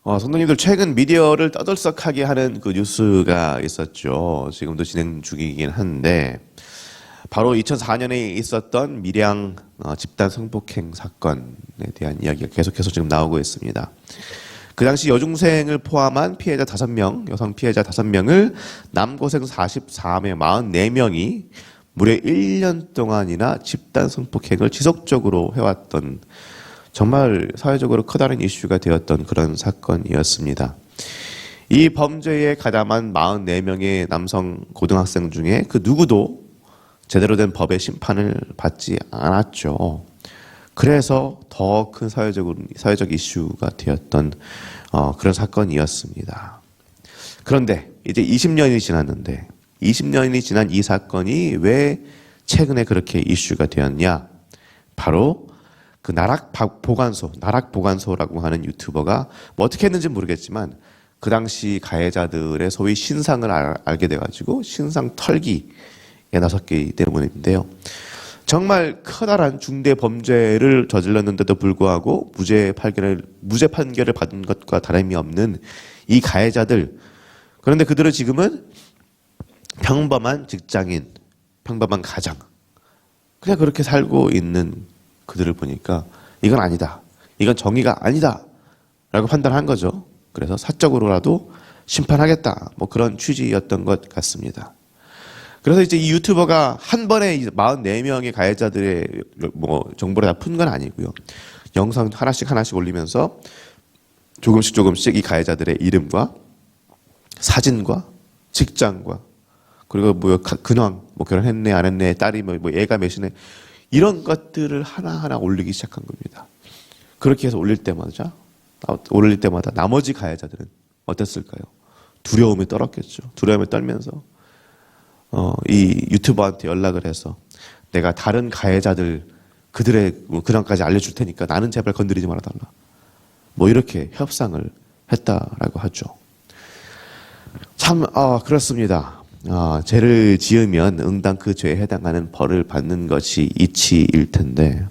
성도님들 최근 미디어를 떠들썩하게 하는 그 뉴스가 있었죠. 지금도 진행 중이긴 한데 바로 2004년에 있었던 밀양 집단 성폭행 사건에 대한 이야기가 계속해서 지금 나오고 있습니다. 그 당시 여중생을 포함한 피해자 5명, 여성 피해자 5명을 남고생 44명, 44명이 무려 1년 동안이나 집단 성폭행을 지속적으로 해왔던 정말 사회적으로 커다란 이슈가 되었던 그런 사건이었습니다. 이 범죄에 가담한 44명의 남성 고등학생 중에 그 누구도 제대로 된 법의 심판을 받지 않았죠. 그래서 더 큰 사회적 이슈가 되었던 그런 사건이었습니다. 그런데 이제 20년이 지났는데 20년이 지난 이 사건이 왜 최근에 그렇게 이슈가 되었냐? 바로 그 나락보관소라고 하는 유튜버가 뭐 어떻게 했는지 모르겠지만 그 당시 가해자들의 소위 신상을 알게 돼가지고 신상 털기에 나섰기 때문인데요. 정말 커다란 중대 범죄를 저질렀는데도 불구하고 무죄 판결을 받은 것과 다름이 없는 이 가해자들. 그런데 그들은 지금은 평범한 직장인, 평범한 가장, 그냥 그렇게 살고 있는 그들을 보니까 이건 아니다. 이건 정의가 아니다. 라고 판단한 거죠. 그래서 사적으로라도 심판하겠다. 뭐 그런 취지였던 것 같습니다. 그래서 이제 이 유튜버가 한 번에 44명의 가해자들의 뭐 정보를 다 푼 건 아니고요. 영상 하나씩 올리면서 조금씩 이 가해자들의 이름과 사진과 직장과 그리고 뭐 근황, 뭐 결혼했네 안 했네, 딸이 뭐 애가 몇이네, 이런 것들을 하나하나 올리기 시작한 겁니다. 그렇게 해서 올릴 때마다 나머지 가해자들은 어땠을까요? 두려움에 떨었겠죠. 두려움에 떨면서 이 유튜버한테 연락을 해서 내가 다른 가해자들 그들의 근황까지 알려줄 테니까 나는 제발 건드리지 말아달라. 뭐 이렇게 협상을 했다라고 하죠. 참 그렇습니다. 죄를 지으면 응당 그 죄에 해당하는 벌을 받는 것이 이치일 텐데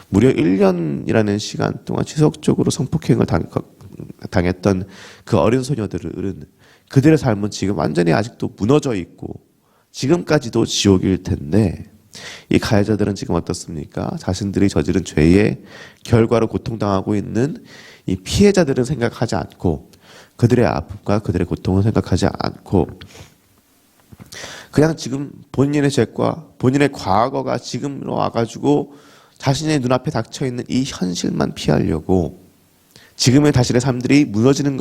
무려 1년이라는 시간 동안 지속적으로 성폭행을 당했던 그 어린 소녀들은 그들의 삶은 지금 완전히 아직도 무너져 있고 지금까지도 지옥일 텐데 이 가해자들은 지금 어떻습니까? 자신들이 저지른 죄의 결과로 고통당하고 있는 이 피해자들은 생각하지 않고 그들의 아픔과 그들의 고통을 생각하지 않고 그냥 지금 본인의 죄과 본인의 과거가 지금으로 와가지고 자신의 눈앞에 닥쳐있는 이 현실만 피하려고 지금의 자신의 삶들이 무너지는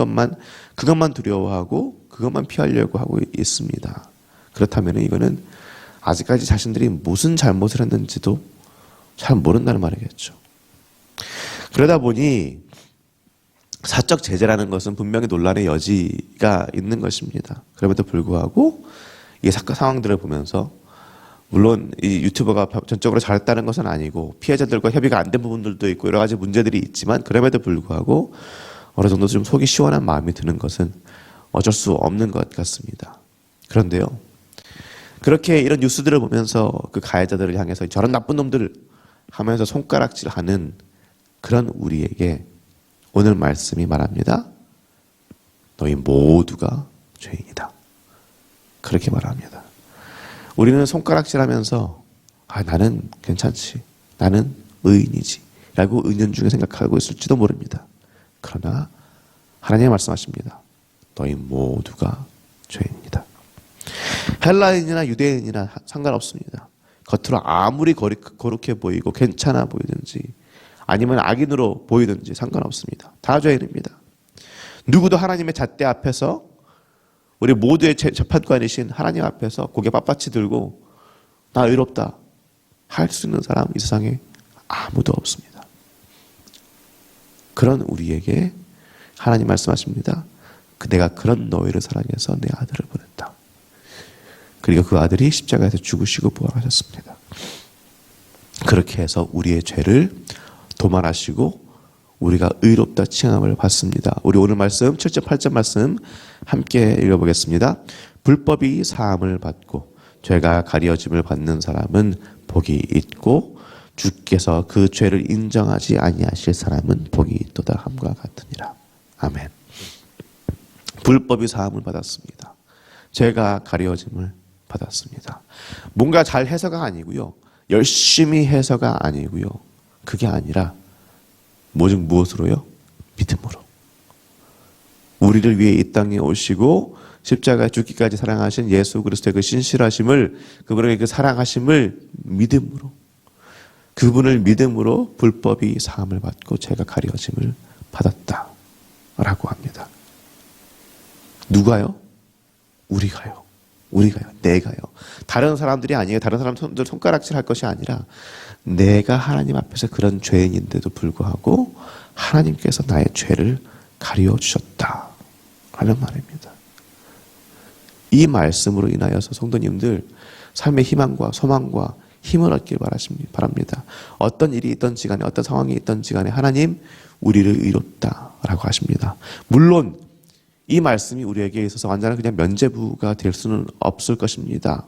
그것만 두려워하고 그것만 피하려고 하고 있습니다. 그렇다면 이거는 아직까지 자신들이 무슨 잘못을 했는지도 잘 모른다는 말이겠죠. 그러다 보니 사적 제재라는 것은 분명히 논란의 여지가 있는 것입니다. 그럼에도 불구하고 이 사건 상황들을 보면서 물론 이 유튜버가 전적으로 잘했다는 것은 아니고 피해자들과 협의가 안 된 부분들도 있고 여러 가지 문제들이 있지만 그럼에도 불구하고 어느 정도 좀 속이 시원한 마음이 드는 것은 어쩔 수 없는 것 같습니다. 그런데요, 그렇게 이런 뉴스들을 보면서 그 가해자들을 향해서 저런 나쁜 놈들 하면서 손가락질하는 그런 우리에게 오늘 말씀이 말합니다. 너희 모두가 죄인이다. 그렇게 말합니다. 우리는 손가락질하면서 나는 괜찮지, 나는 의인이지 라고 은연중에 생각하고 있을지도 모릅니다. 그러나 하나님이 말씀하십니다. 너희 모두가 죄인이다. 헬라인이나 유대인이나 상관없습니다. 겉으로 아무리 거룩해 보이고 괜찮아 보이든지 아니면 악인으로 보이든지 상관없습니다. 다 죄인입니다. 누구도 하나님의 잣대 앞에서 우리 모두의 재판관이신 하나님 앞에서 고개 빳빳이 들고 나 의롭다 할 수 있는 사람 이 세상에 아무도 없습니다. 그런 우리에게 하나님 말씀하십니다. 내가 그런 너희를 사랑해서 내 아들을 보냈다. 그리고 그 아들이 십자가에서 죽으시고 부활하셨습니다. 그렇게 해서 우리의 죄를 도말하시고 우리가 의롭다 칭함을 받습니다. 우리 오늘 말씀 7절 8절 말씀 함께 읽어보겠습니다. 불법이 사함을 받고 죄가 가려짐을 받는 사람은 복이 있고 주께서 그 죄를 인정하지 아니하실 사람은 복이 있도다 함과 같으니라. 아멘. 불법이 사함을 받았습니다. 죄가 가려짐을 받았습니다. 뭔가 잘 해서가 아니고요. 열심히 해서가 아니고요. 그게 아니라 오직 무엇으로요? 믿음으로. 우리를 위해 이 땅에 오시고 십자가에 죽기까지 사랑하신 예수 그리스도의 그 신실하심을, 그분의 그 사랑하심을 믿음으로, 그분을 믿음으로 불법이 사함을 받고 죄가 가려짐을 받았다라고 합니다. 누가요? 우리가요. 내가요. 다른 사람들이 아니에요. 다른 사람들 손가락질 할 것이 아니라 내가 하나님 앞에서 그런 죄인인데도 불구하고 하나님께서 나의 죄를 가려주셨다 하는 말입니다. 이 말씀으로 인하여서 성도님들 삶의 희망과 소망과 힘을 얻길 바랍니다. 어떤 일이 있든지 간에, 어떤 상황이 있든지 간에 하나님 우리를 의롭다라고 하십니다. 물론 이 말씀이 우리에게 있어서 완전한 그냥 면죄부가 될 수는 없을 것입니다.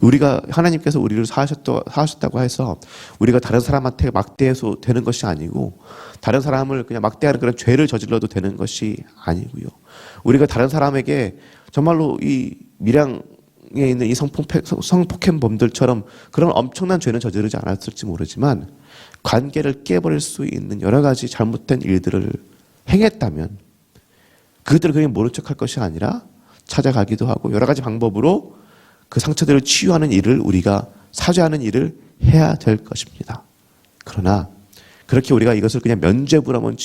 우리가, 하나님께서 우리를 사하셨다고 해서 우리가 다른 사람한테 막대해서 되는 것이 아니고, 다른 사람을 그냥 막대하는 그런 죄를 저질러도 되는 것이 아니고요. 우리가 다른 사람에게 정말로 이 밀양에 있는 이 성폭행범들처럼 그런 엄청난 죄는 저지르지 않았을지 모르지만 관계를 깨버릴 수 있는 여러 가지 잘못된 일들을 행했다면 그들을 그냥 모른 척할 것이 아니라 찾아가기도 하고 여러 가지 방법으로 그 상처들을 치유하는 일을, 우리가 사죄하는 일을 해야 될 것입니다. 그러나 그렇게 우리가 이것을 그냥 면죄부라면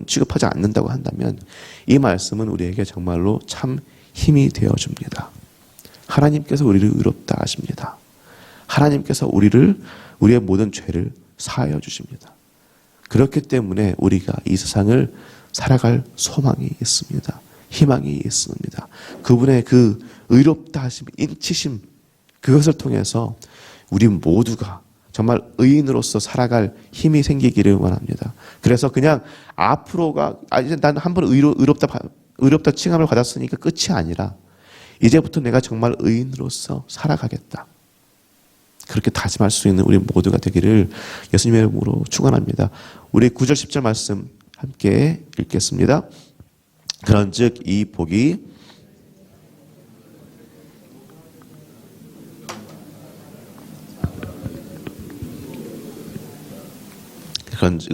취급하지 않는다고 한다면 이 말씀은 우리에게 정말로 참 힘이 되어줍니다. 하나님께서 우리를 의롭다 하십니다. 하나님께서 우리의 모든 죄를 사하여 주십니다. 그렇기 때문에 우리가 이 세상을 살아갈 소망이 있습니다. 희망이 있습니다. 그분의 그 의롭다 하심, 인치심, 그것을 통해서 우리 모두가 정말 의인으로서 살아갈 힘이 생기기를 원합니다. 그래서 그냥 앞으로가, 이제 난 한 번 의롭다 칭함을 받았으니까 끝이 아니라 이제부터 내가 정말 의인으로서 살아가겠다. 그렇게 다짐할 수 있는 우리 모두가 되기를 예수님의 이름으로 축원합니다. 우리 9절 10절 말씀 함께 읽겠습니다. 그런즉 이 복이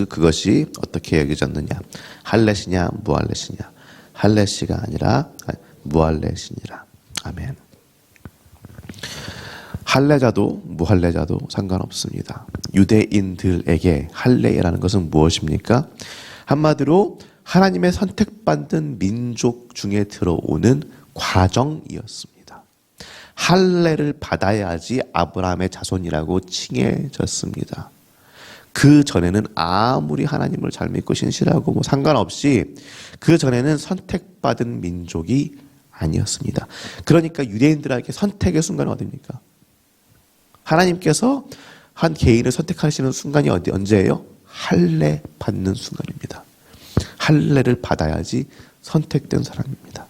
그것이 어떻게 여겨졌느냐? 할례시냐 무할례시냐? 할례시가 아니라 무할례시니라. 아멘. 할례자도 무할례자도 상관없습니다. 유대인들에게 할례라는 것은 무엇입니까? 한마디로 하나님의 선택받은 민족 중에 들어오는 과정이었습니다. 할례를 받아야지 아브라함의 자손이라고 칭해졌습니다. 그 전에는 아무리 하나님을 잘 믿고 신실하고 상관없이 그 전에는 선택받은 민족이 아니었습니다. 그러니까 유대인들에게 선택의 순간은 어디입니까? 하나님께서 한 개인을 선택하시는 순간이 언제예요? 할례 받는 순간입니다. 할례를 받아야지 선택된 사람입니다.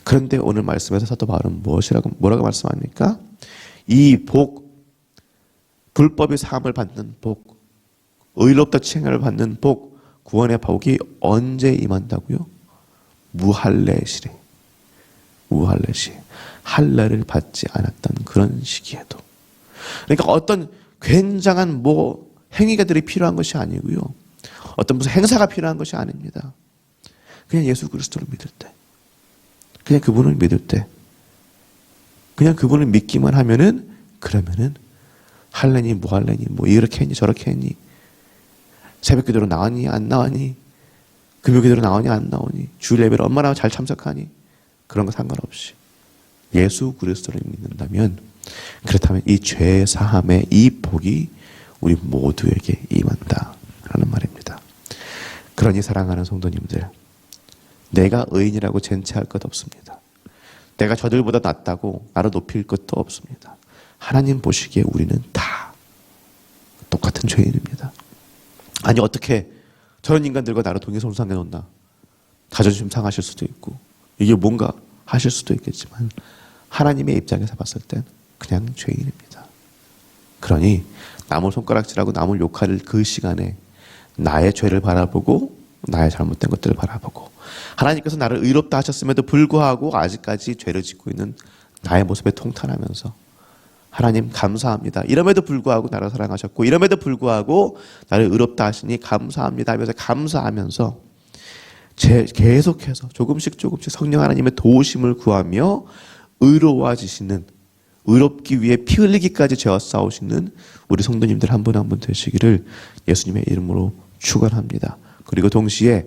그런데 오늘 말씀에서 사도 바울은 뭐라고 말씀합니까? 이 복, 불법의 사함을 받는 복, 의롭다 칭함을 받는 복, 구원의 복이 언제 임한다고요? 무할례시래. 무할례시. 할례를 받지 않았던 그런 시기에도. 그러니까 어떤 굉장한 행위가들이 필요한 것이 아니고요. 어떤 무슨 행사가 필요한 것이 아닙니다. 그냥 예수 그리스도를 믿을 때, 그냥 그분을 믿을 때, 그냥 그분을 믿기만 하면은, 그러면은 할례니 무할례니 이렇게 했니 저렇게 했니, 새벽 기도로 나왔니 안 나왔니, 금요 기도로 나오니 안 나오니, 주일 예배를 얼마나 잘 참석하니, 그런 거 상관없이 예수 그리스도를 믿는다면, 그렇다면 이 죄 사함의 이 복이 우리 모두에게 임한다라는 말입니다. 그러니 사랑하는 성도님들, 내가 의인이라고 젠체할 것 없습니다. 내가 저들보다 낫다고 나를 높일 것도 없습니다. 하나님 보시기에 우리는 다 똑같은 죄인입니다. 아니 어떻게 저런 인간들과 나를 동일선상에 놓나, 자존심 상하실 수도 있고 이게 뭔가 하실 수도 있겠지만 하나님의 입장에서 봤을 땐 그냥 죄인입니다. 그러니 남을 손가락질하고 남을 욕할 그 시간에 나의 죄를 바라보고 나의 잘못된 것들을 바라보고 하나님께서 나를 의롭다 하셨음에도 불구하고 아직까지 죄를 짓고 있는 나의 모습에 통탄하면서 하나님 감사합니다. 이럼에도 불구하고 나를 사랑하셨고 이럼에도 불구하고 나를 의롭다 하시니 감사합니다 하면서 감사하면서 계속해서 조금씩 성령 하나님의 도우심을 구하며 의로워지시는, 의롭기 위해 피 흘리기까지 죄와 싸우시는 우리 성도님들 한 분 한 분 되시기를 예수님의 이름으로 축원합니다. 그리고 동시에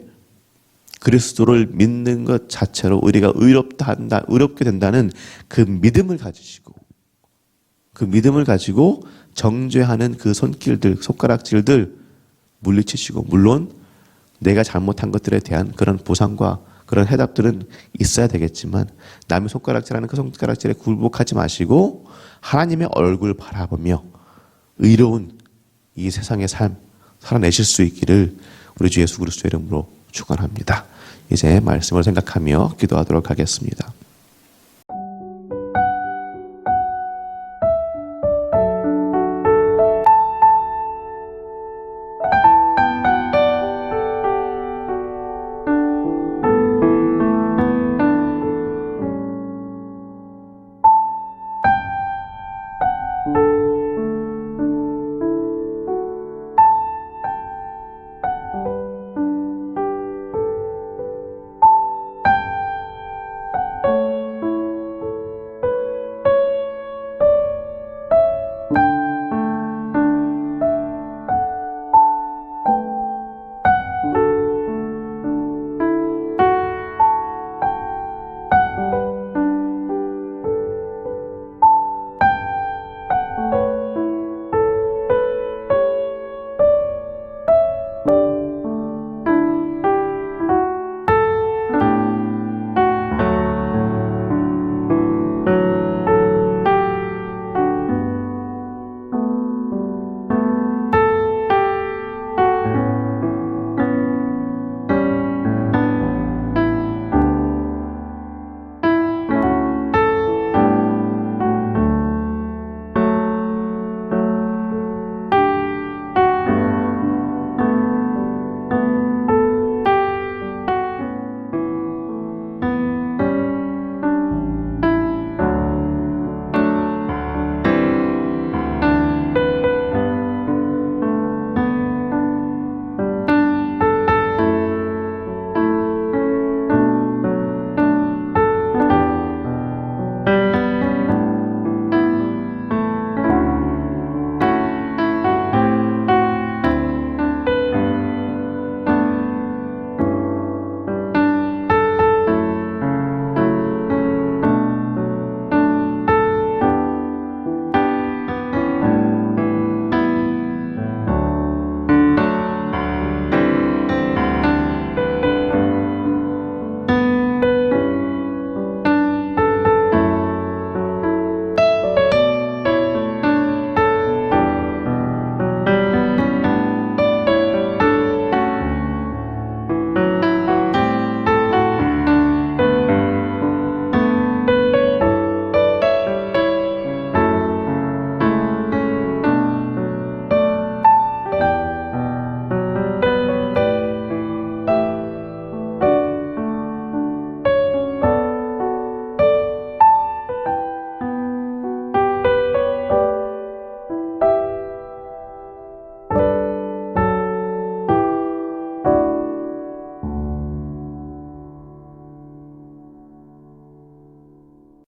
그리스도를 믿는 것 자체로 우리가 의롭게 된다는 그 믿음을 가지시고 그 믿음을 가지고 정죄하는 그 손길들, 손가락질들 물리치시고, 물론 내가 잘못한 것들에 대한 그런 보상과 그런 해답들은 있어야 되겠지만 남의 손가락질하는 그 손가락질에 굴복하지 마시고 하나님의 얼굴 바라보며 의로운 이 세상의 삶 살아내실 수 있기를 우리 주 예수 그리스도의 이름으로 축원합니다. 이제 말씀을 생각하며 기도하도록 하겠습니다.